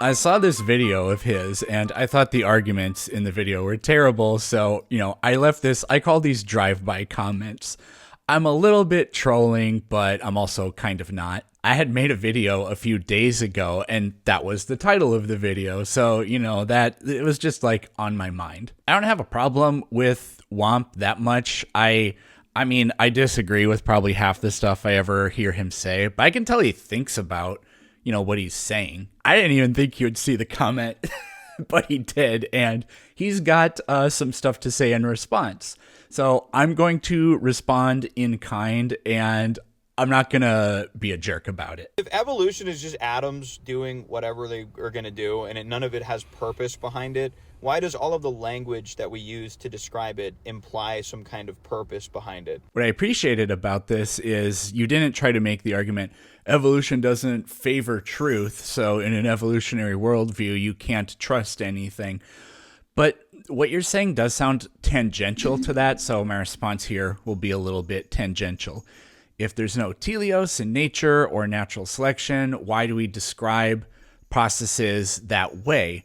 I saw this video of his and I thought the arguments in the video were terrible. So, I left this, I call these drive-by comments. I'm a little bit trolling, but I'm also kind of not. I had made a video a few days ago and that was the title of the video. So, that it was just like on my mind. I don't have a problem with Wamp that much. I mean, I disagree with probably half the stuff I ever hear him say, but I can tell he thinks about what he's saying. I didn't even think he would see the comment, but he did. And he's got some stuff to say in response. So I'm going to respond in kind and I'm not going to be a jerk about it. If evolution is just atoms doing whatever they are going to do and none of it has purpose behind it, why does all of the language that we use to describe it imply some kind of purpose behind it? What I appreciated about this is you didn't try to make the argument evolution doesn't favor truth, so in an evolutionary worldview, you can't trust anything. But what you're saying does sound tangential to that, so my response here will be a little bit tangential. If there's no teleos in nature or natural selection, why do we describe processes that way?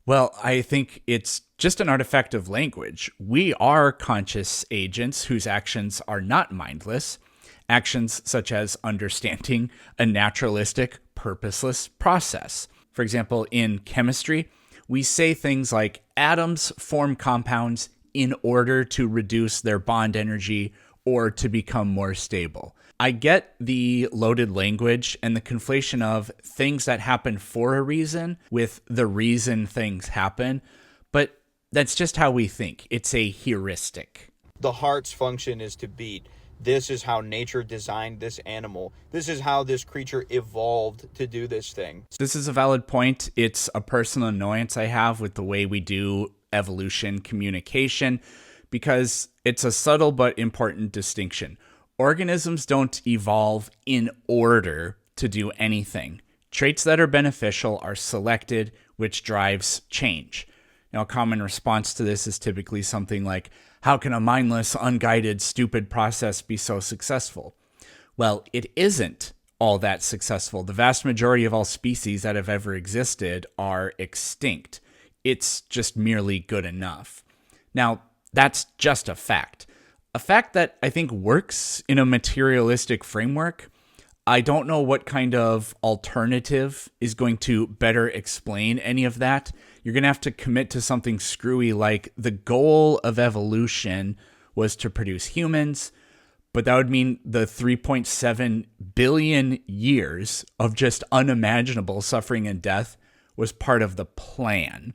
Well, I think it's just an artifact of language. We are conscious agents whose actions are not mindless. Actions such as understanding a naturalistic, purposeless process. For example, in chemistry, we say things like atoms form compounds in order to reduce their bond energy or to become more stable. I get the loaded language and the conflation of things that happen for a reason with the reason things happen, but that's just how we think. It's a heuristic. The heart's function is to beat. This is how nature designed this animal. This is how this creature evolved to do this thing. This is a valid point. It's a personal annoyance I have with the way we do evolution communication because it's a subtle but important distinction. Organisms don't evolve in order to do anything. Traits that are beneficial are selected, which drives change. Now, a common response to this is typically something like, how can a mindless, unguided, stupid process be so successful? Well, it isn't all that successful. The vast majority of all species that have ever existed are extinct. It's just merely good enough. Now, that's just a fact. A fact that I think works in a materialistic framework. I don't know what kind of alternative is going to better explain any of that. You're going to have to commit to something screwy like the goal of evolution was to produce humans, but that would mean the 3.7 billion years of just unimaginable suffering and death was part of the plan.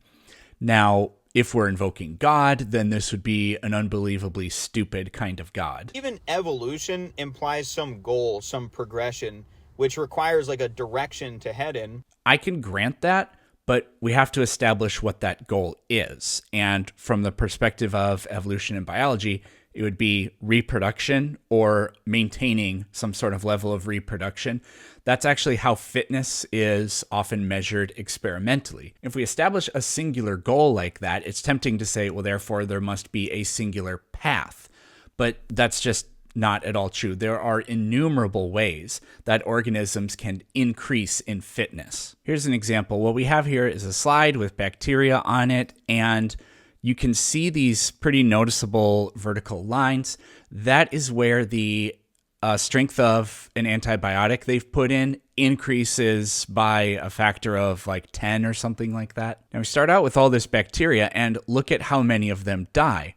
Now, if we're invoking God, then this would be an unbelievably stupid kind of God. Even evolution implies some goal, some progression, which requires like a direction to head in. I can grant that, but we have to establish what that goal is. And from the perspective of evolution and biology, it would be reproduction or maintaining some sort of level of reproduction. That's actually how fitness is often measured experimentally. If we establish a singular goal like that, it's tempting to say, well, therefore there must be a singular path. But that's just not at all true. There are innumerable ways that organisms can increase in fitness. Here's an example. What we have here is a slide with bacteria on it, and you can see these pretty noticeable vertical lines. That is where the strength of an antibiotic they've put in increases by a factor of like 10 or something like that. Now we start out with all this bacteria and look at how many of them die.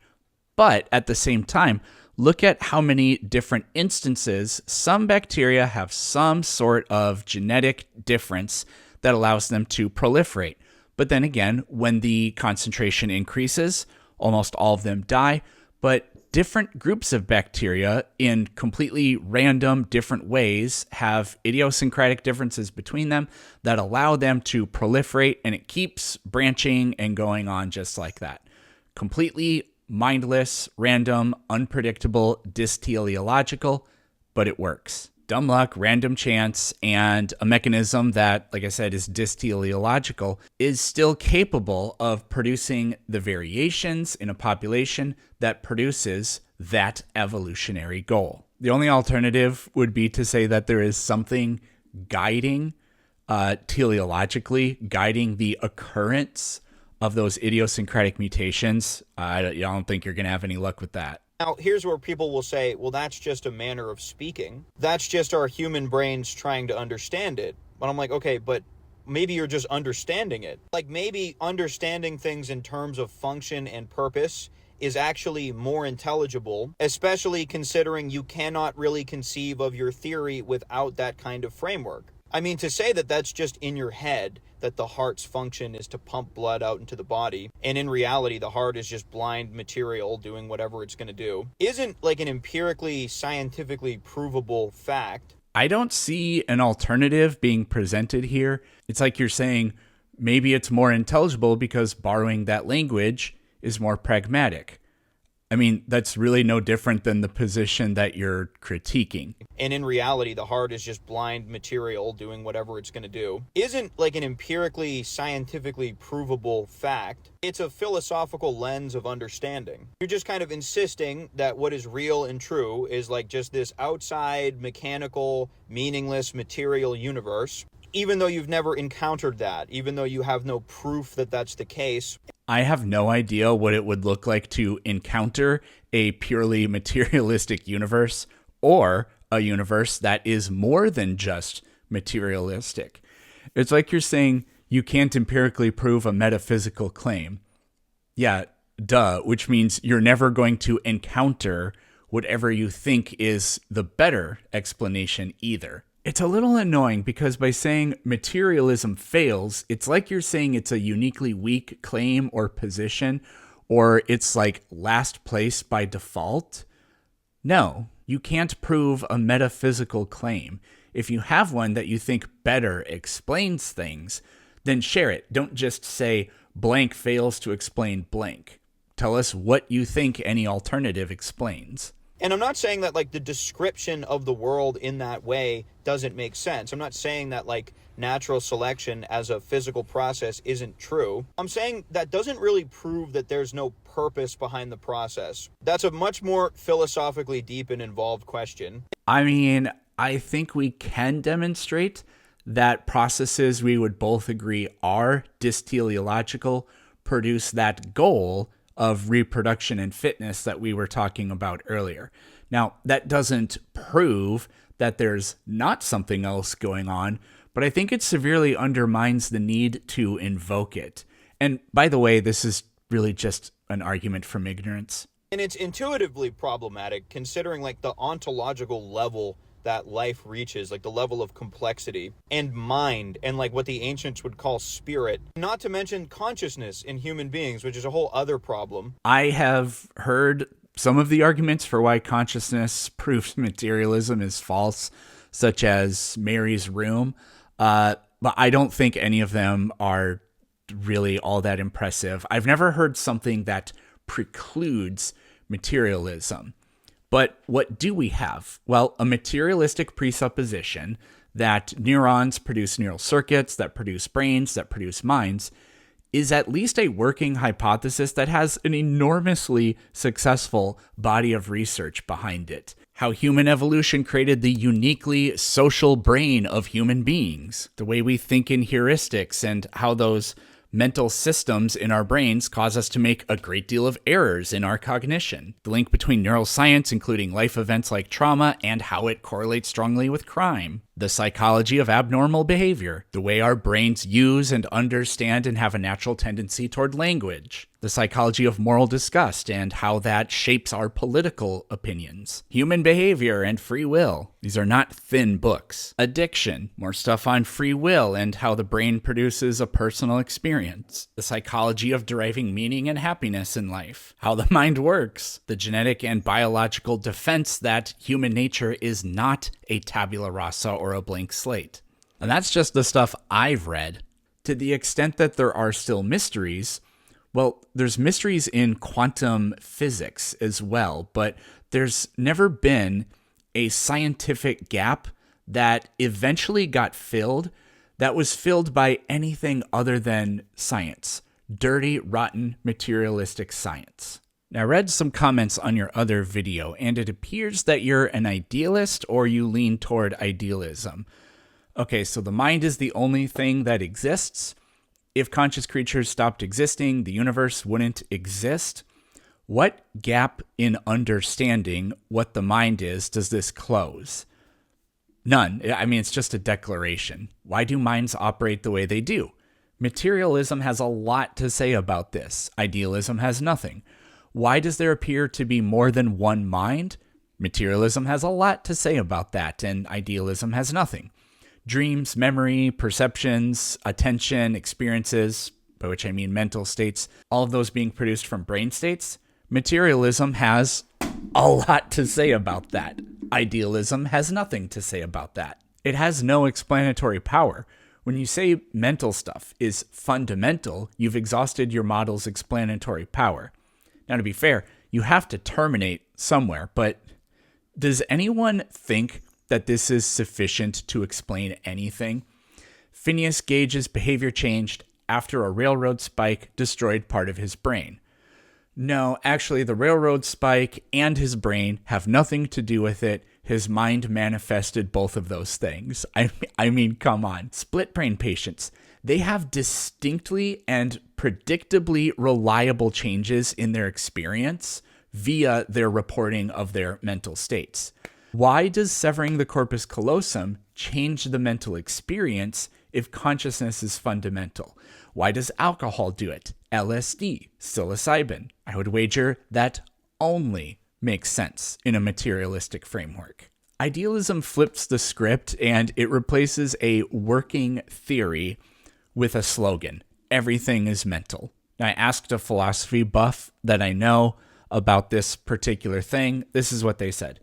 But at the same time, look at how many different instances some bacteria have some sort of genetic difference that allows them to proliferate. But then again, when the concentration increases, almost all of them die, but different groups of bacteria in completely random different ways have idiosyncratic differences between them that allow them to proliferate, and it keeps branching and going on just like that. Completely mindless, random, unpredictable, dysteleological, but it works. Dumb luck, random chance, and a mechanism that, like I said, is dysteleological is still capable of producing the variations in a population that produces that evolutionary goal. The only alternative would be to say that there is something guiding teleologically guiding the occurrence of those idiosyncratic mutations, I don't think you're going to have any luck with that. Now, here's where people will say, well, that's just a manner of speaking. That's just our human brains trying to understand it. But I'm like, okay, but maybe you're just understanding it. Like maybe understanding things in terms of function and purpose is actually more intelligible, especially considering you cannot really conceive of your theory without that kind of framework. I mean, to say that that's just in your head, that the heart's function is to pump blood out into the body, and in reality, the heart is just blind material doing whatever it's going to do, isn't like an empirically, scientifically provable fact. I don't see an alternative being presented here. It's like you're saying maybe it's more intelligible because borrowing that language is more pragmatic. I mean, that's really no different than the position that you're critiquing. And in reality, the heart is just blind material doing whatever it's going to do, isn't like an empirically, scientifically provable fact. It's a philosophical lens of understanding. You're just kind of insisting that what is real and true is like just this outside, mechanical, meaningless, material universe, even though you've never encountered that, even though you have no proof that that's the case. I have no idea what it would look like to encounter a purely materialistic universe or a universe that is more than just materialistic. It's like you're saying you can't empirically prove a metaphysical claim. Yeah, duh, which means you're never going to encounter whatever you think is the better explanation either. It's a little annoying because by saying materialism fails, it's like you're saying it's a uniquely weak claim or position, or it's like last place by default. No, you can't prove a metaphysical claim. If you have one that you think better explains things, then share it. Don't just say blank fails to explain blank. Tell us what you think any alternative explains. And I'm not saying that like the description of the world in that way doesn't make sense. I'm not saying that like natural selection as a physical process isn't true. I'm saying that doesn't really prove that there's no purpose behind the process. That's a much more philosophically deep and involved question. I mean, I think we can demonstrate that processes we would both agree are dysteleological produce that goal of reproduction and fitness that we were talking about earlier. Now, that doesn't prove that there's not something else going on, but I think it severely undermines the need to invoke it. And by the way, this is really just an argument from ignorance. And it's intuitively problematic considering like the ontological level that life reaches, like the level of complexity and mind and like what the ancients would call spirit, not to mention consciousness in human beings, which is a whole other problem. I have heard some of the arguments for why consciousness proves materialism is false, such as Mary's room, but I don't think any of them are really all that impressive. I've never heard something that precludes materialism. But what do we have? Well, a materialistic presupposition that neurons produce neural circuits, that produce brains, that produce minds, is at least a working hypothesis that has an enormously successful body of research behind it. How human evolution created the uniquely social brain of human beings, the way we think in heuristics, and how those mental systems in our brains cause us to make a great deal of errors in our cognition. The link between neuroscience, including life events like trauma, and how it correlates strongly with crime. The psychology of abnormal behavior, the way our brains use and understand and have a natural tendency toward language. The psychology of moral disgust and how that shapes our political opinions. Human behavior and free will. These are not thin books. Addiction, more stuff on free will and how the brain produces a personal experience. The psychology of deriving meaning and happiness in life. How the mind works. The genetic and biological defense that human nature is not a tabula rasa or a blank slate. And that's just the stuff I've read. To the extent that there are still mysteries, well, there's mysteries in quantum physics as well, but there's never been a scientific gap that eventually got filled that was filled by anything other than science. Dirty, rotten, materialistic science. Now, I read some comments on your other video, and it appears that you're an idealist or you lean toward idealism. Okay, so the mind is the only thing that exists. If conscious creatures stopped existing, the universe wouldn't exist. What gap in understanding what the mind is does this close? None. I mean, it's just a declaration. Why do minds operate the way they do? Materialism has a lot to say about this. Idealism has nothing. Why does there appear to be more than one mind? Materialism has a lot to say about that, and idealism has nothing. Dreams, memory, perceptions, attention, experiences, by which I mean mental states, all of those being produced from brain states. Materialism has a lot to say about that. Idealism has nothing to say about that. It has no explanatory power. When you say mental stuff is fundamental, you've exhausted your model's explanatory power. Now, to be fair, you have to terminate somewhere, but does anyone think that this is sufficient to explain anything? Phineas Gage's behavior changed after a railroad spike destroyed part of his brain. No, actually, the railroad spike and his brain have nothing to do with it. His mind manifested both of those things. I mean, come on. Split brain patients, they have distinctly and predictably reliable changes in their experience via their reporting of their mental states. Why does severing the corpus callosum change the mental experience if consciousness is fundamental? Why does alcohol do it? LSD, psilocybin. I would wager that only makes sense in a materialistic framework. Idealism flips the script and it replaces a working theory with a slogan. Everything is mental. Now, I asked a philosophy buff that I know about this particular thing. This is what they said.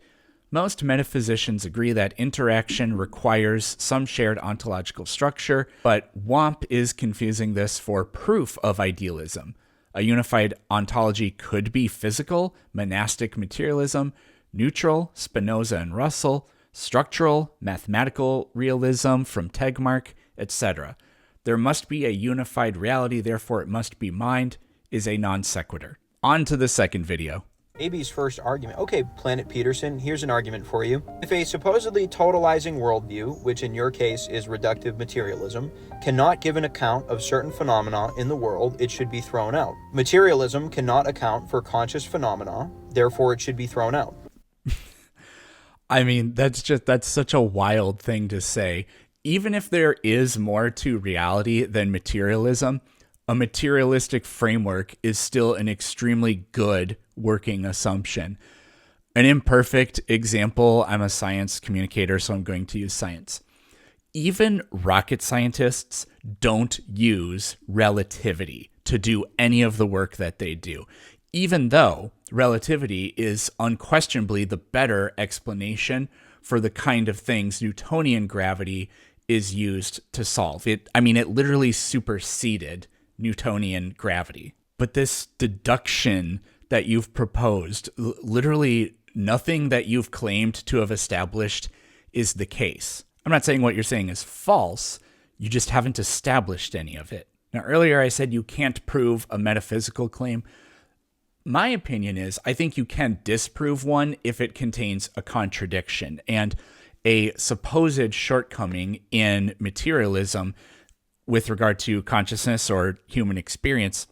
Most metaphysicians agree that interaction requires some shared ontological structure, but Wamp is confusing this for proof of idealism. A unified ontology could be physical, monastic materialism, neutral, Spinoza and Russell, structural, mathematical realism from Tegmark, etc. There must be a unified reality, therefore it must be mind, is a non sequitur. On to the second video. AB's first argument. Okay, Planet Peterson, here's an argument for you. If a supposedly totalizing worldview, which in your case is reductive materialism, cannot give an account of certain phenomena in the world, it should be thrown out. Materialism cannot account for conscious phenomena, therefore it should be thrown out. I mean, that's such a wild thing to say. Even if there is more to reality than materialism, a materialistic framework is still an extremely good working assumption. An imperfect example, I'm a science communicator, so I'm going to use science. Even rocket scientists don't use relativity to do any of the work that they do, even though relativity is unquestionably the better explanation for the kind of things Newtonian gravity is used to solve. It literally superseded Newtonian gravity. But this deduction that you've proposed, literally nothing that you've claimed to have established is the case. I'm not saying what you're saying is false, you just haven't established any of it. Now, earlier I said you can't prove a metaphysical claim. My opinion is I think you can disprove one if it contains a contradiction, and a supposed shortcoming in materialism with regard to consciousness or human experience,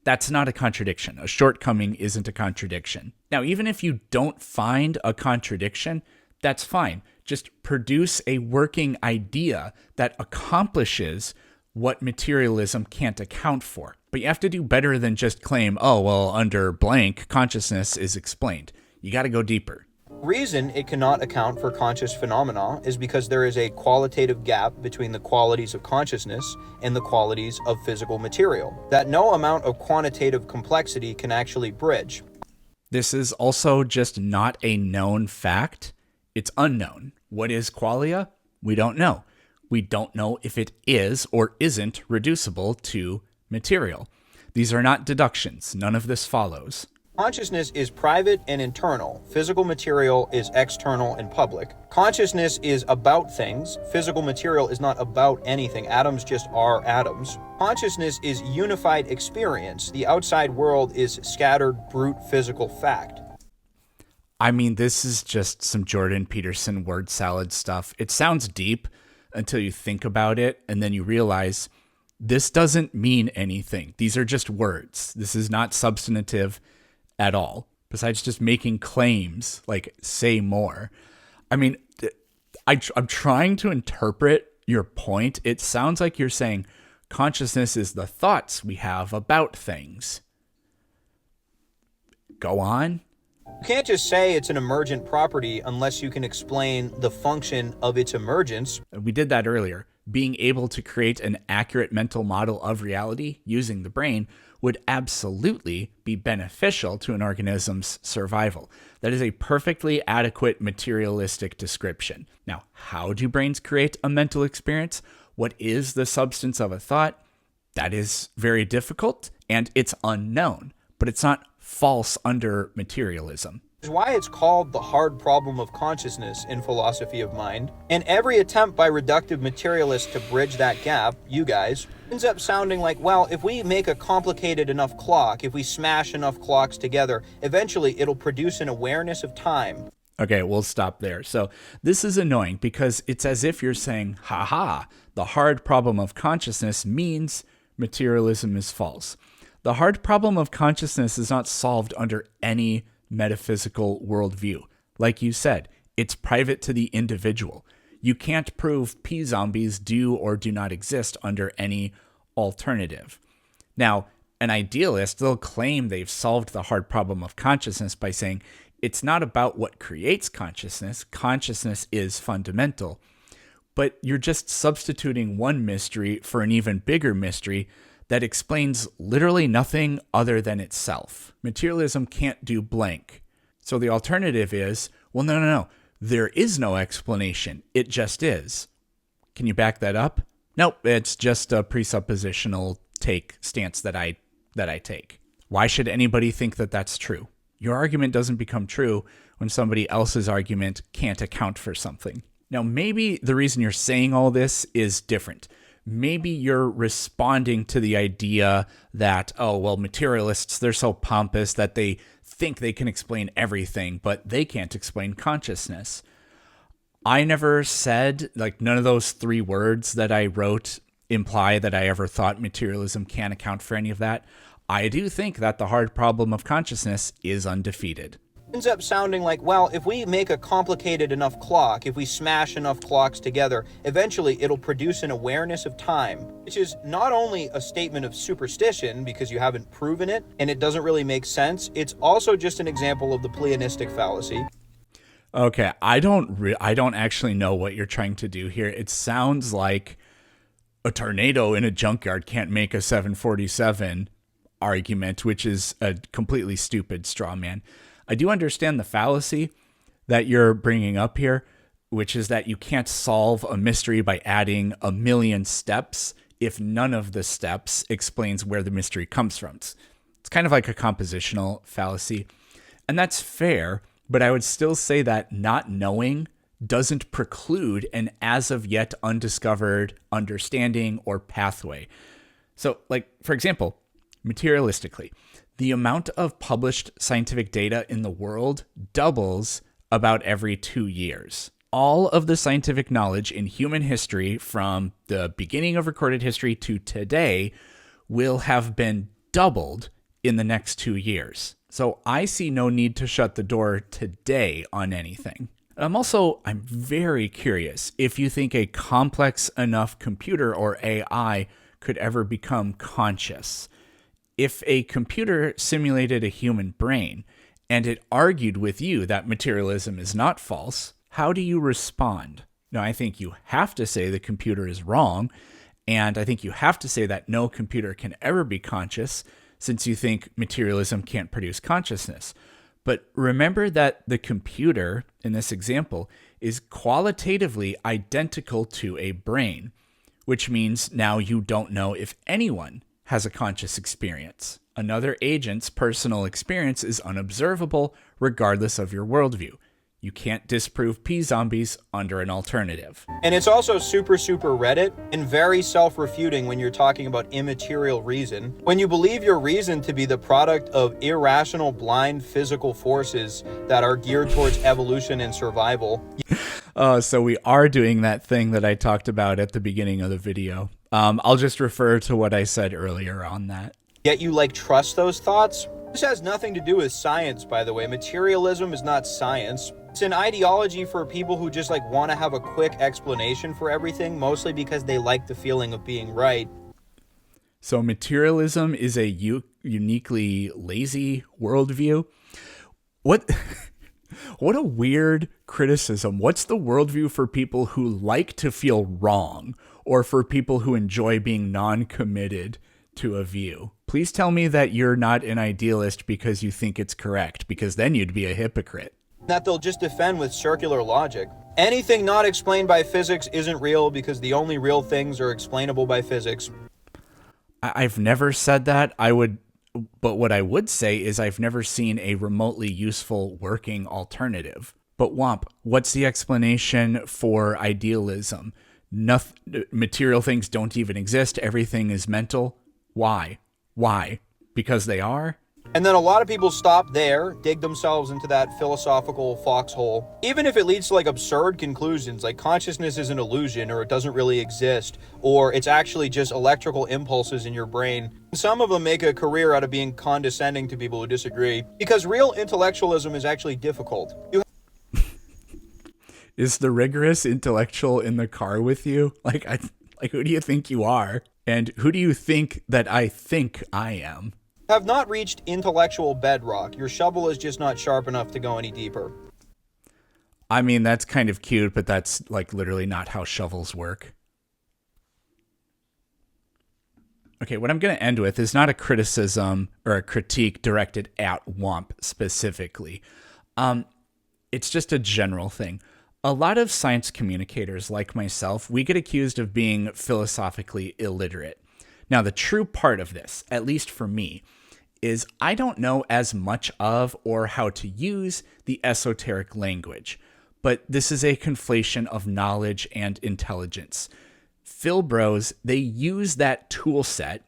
that's not a contradiction. A shortcoming isn't a contradiction. Now, even if you don't find a contradiction, that's fine. Just produce a working idea that accomplishes what materialism can't account for. But you have to do better than just claim, oh, well, under blank, consciousness is explained. You got to go deeper. Reason it cannot account for conscious phenomena is because there is a qualitative gap between the qualities of consciousness and the qualities of physical material that no amount of quantitative complexity can actually bridge. This is also just not a known fact. It's unknown. What is qualia? We don't know. We don't know if it is or isn't reducible to material. These are not deductions. None of this follows. Consciousness is private and internal. Physical material is external and public. Consciousness is about things. Physical material is not about anything. Atoms just are atoms. Consciousness is unified experience. The outside world is scattered, brute physical fact. I mean, this is just some Jordan Peterson word salad stuff. It sounds deep, until you think about it, and then you realize this doesn't mean anything. These are just words. This is not substantive at all, besides just making claims like say more. I mean, I'm trying to interpret your point. It sounds like you're saying consciousness is the thoughts we have about things. Go on. You can't just say it's an emergent property unless you can explain the function of its emergence. We did that earlier. Being able to create an accurate mental model of reality using the brain would absolutely be beneficial to an organism's survival. That is a perfectly adequate materialistic description. Now, how do brains create a mental experience? What is the substance of a thought? That is very difficult, and it's unknown, but it's not false under materialism. Is why it's called the hard problem of consciousness in philosophy of mind. And every attempt by reductive materialists to bridge that gap, you guys, ends up sounding like, well, if we make a complicated enough clock, if we smash enough clocks together, eventually it'll produce an awareness of time. Okay, we'll stop there. So this is annoying because it's as if you're saying, haha, the hard problem of consciousness means materialism is false. The hard problem of consciousness is not solved under any metaphysical worldview. Like you said, it's private to the individual. You can't prove P-zombies do or do not exist under any alternative. Now, an idealist, they'll claim they've solved the hard problem of consciousness by saying it's not about what creates consciousness. Consciousness is fundamental. But you're just substituting one mystery for an even bigger mystery that explains literally nothing other than itself. Materialism can't do blank. So the alternative is, well, no. There is no explanation. It just is. Can you back that up? Nope, it's just a presuppositional stance that I take. Why should anybody think that that's true? Your argument doesn't become true when somebody else's argument can't account for something. Now, maybe the reason you're saying all this is different. Maybe you're responding to the idea that, oh, well, materialists, they're so pompous that they think they can explain everything, but they can't explain consciousness. I never said, like, none of those 3 words that I wrote imply that I ever thought materialism can account for any of that. I do think that the hard problem of consciousness is undefeated. Ends up sounding like, well, if we make a complicated enough clock, if we smash enough clocks together, eventually it'll produce an awareness of time, which is not only a statement of superstition because you haven't proven it and it doesn't really make sense, it's also just an example of the Pleonistic fallacy. Okay, I don't actually know what you're trying to do here. It sounds like a tornado in a junkyard can't make a 747 argument, which is a completely stupid straw man. I do understand the fallacy that you're bringing up here, which is that you can't solve a mystery by adding a million steps if none of the steps explains where the mystery comes from. It's kind of like a compositional fallacy. And that's fair, but I would still say that not knowing doesn't preclude an as of yet undiscovered understanding or pathway. So, like, for example, materialistically, the amount of published scientific data in the world doubles about every 2 years. All of the scientific knowledge in human history from the beginning of recorded history to today will have been doubled in the next 2 years. So I see no need to shut the door today on anything. I'm very curious if you think a complex enough computer or AI could ever become conscious. If a computer simulated a human brain and it argued with you that materialism is not false, how do you respond? Now, I think you have to say the computer is wrong, and I think you have to say that no computer can ever be conscious since you think materialism can't produce consciousness. But remember that the computer, in this example, is qualitatively identical to a brain, which means now you don't know if anyone has a conscious experience. Another agent's personal experience is unobservable regardless of your worldview. You can't disprove P-zombies under an alternative. And it's also super Reddit and very self-refuting when you're talking about immaterial reason. When you believe your reason to be the product of irrational, blind physical forces that are geared towards evolution and survival. Oh, so we are doing that thing that I talked about at the beginning of the video. I'll just refer to what I said earlier on that. Yet you trust those thoughts? This has nothing to do with science, by the way. Materialism is not science. It's an ideology for people who just want to have a quick explanation for everything, mostly because they like the feeling of being right. So materialism is a uniquely lazy worldview. What what a weird criticism. What's the worldview for people who like to feel wrong, or for people who enjoy being non-committed to a view? Please tell me that you're not an idealist because you think it's correct, because then you'd be a hypocrite. That they'll just defend with circular logic. Anything not explained by physics isn't real because the only real things are explainable by physics. I've never said that. But what I would say is I've never seen a remotely useful working alternative. But Wamp, what's the explanation for idealism? Material things don't even exist. Everything is mental. Why? Because they are? And then a lot of people stop there, dig themselves into that philosophical foxhole. Even if it leads to absurd conclusions, like consciousness is an illusion, or it doesn't really exist, or it's actually just electrical impulses in your brain. Some of them make a career out of being condescending to people who disagree, because real intellectualism is actually difficult. Is the rigorous intellectual in the car with you? Who do you think you are? And who do you think that I think I am? Have not reached intellectual bedrock. Your shovel is just not sharp enough to go any deeper. I mean, that's kind of cute, but that's literally not how shovels work. Okay, what I'm going to end with is not a criticism or a critique directed at Wamp specifically. It's just a general thing. A lot of science communicators like myself, we get accused of being philosophically illiterate. Now, the true part of this, at least for me, is I don't know as much of or how to use the esoteric language, but this is a conflation of knowledge and intelligence. Phil Bros, they use that tool set,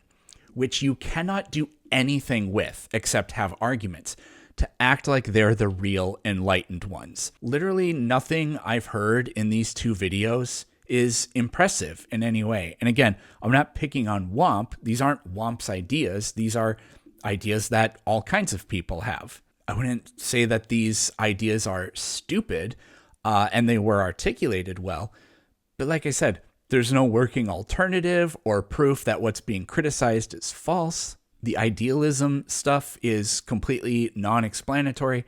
which you cannot do anything with except have arguments, to act like they're the real enlightened ones. Literally nothing I've heard in these two videos is impressive in any way. And again, I'm not picking on Wamp. These aren't Wamp's ideas. These are ideas that all kinds of people have. I wouldn't say that these ideas are stupid and they were articulated well. But like I said, there's no working alternative or proof that what's being criticized is false. The idealism stuff is completely non-explanatory.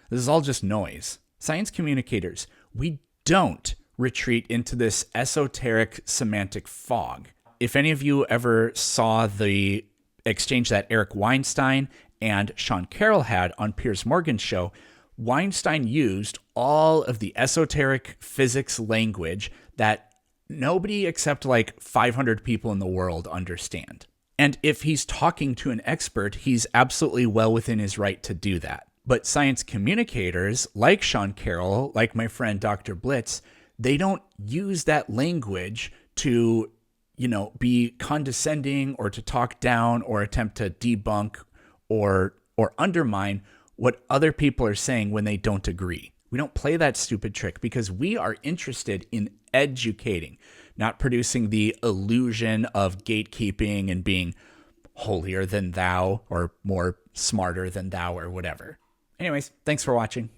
This is all just noise. Science communicators, we don't retreat into this esoteric semantic fog. If any of you ever saw the exchange that Eric Weinstein and Sean Carroll had on Piers Morgan's show, Weinstein used all of the esoteric physics language that nobody except 500 people in the world understand. And if he's talking to an expert, he's absolutely well within his right to do that. But science communicators like Sean Carroll, like my friend Dr. Blitz, they don't use that language to be condescending or to talk down or attempt to debunk or undermine what other people are saying when they don't agree. We don't play that stupid trick because we are interested in educating, not producing the illusion of gatekeeping and being holier than thou or more smarter than thou or whatever. Anyways, thanks for watching.